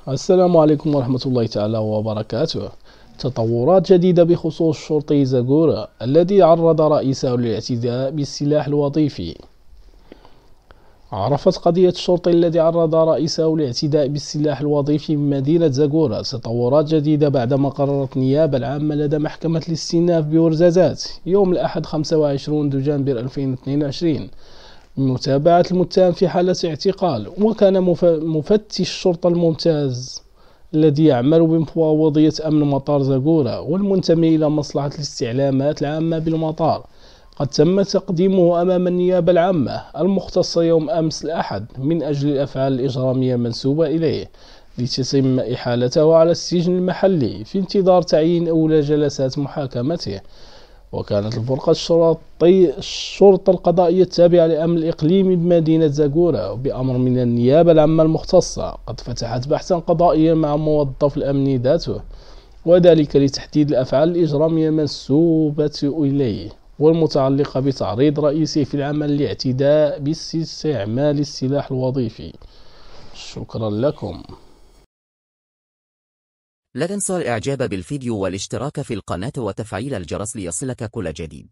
السلام عليكم ورحمة الله تعالى وبركاته. تطورات جديدة بخصوص الشرطي زاغورا الذي عرض رئيسه للاعتداء بالسلاح الوظيفي. عرفت قضية الشرطي الذي عرض رئيسه للاعتداء بالسلاح الوظيفي بمدينة زاغورا تطورات جديدة بعدما قررت النيابة العامة لدى محكمة الاستئناف بورزازات يوم الأحد 25 دجنبر 2022 متابعة المتهم في حالة اعتقال. وكان مفتش الشرطة الممتاز الذي يعمل بمفوضية أمن مطار زاغورا والمنتمي إلى مصلحة الاستعلامات العامة بالمطار قد تم تقديمه أمام النيابة العامة المختصة يوم أمس الأحد من أجل الأفعال الإجرامية المنسوبة إليه، لتتم إحالته على السجن المحلي في انتظار تعيين أولى جلسات محاكمته. وكانت الفرقة الشرطة القضائية التابعة لأمن الإقليمي بمدينة زاغورا بأمر من النيابة العامة المختصة قد فتحت بحثا قضائيا مع موظف الأمن ذاته، وذلك لتحديد الأفعال الإجرامية المنسوبة إليه والمتعلقة بتعريض رئيسه في العمل الاعتداء باستعمال السلاح الوظيفي. شكرا لكم. لا تنسى الاعجاب بالفيديو والاشتراك في القناة وتفعيل الجرس ليصلك كل جديد.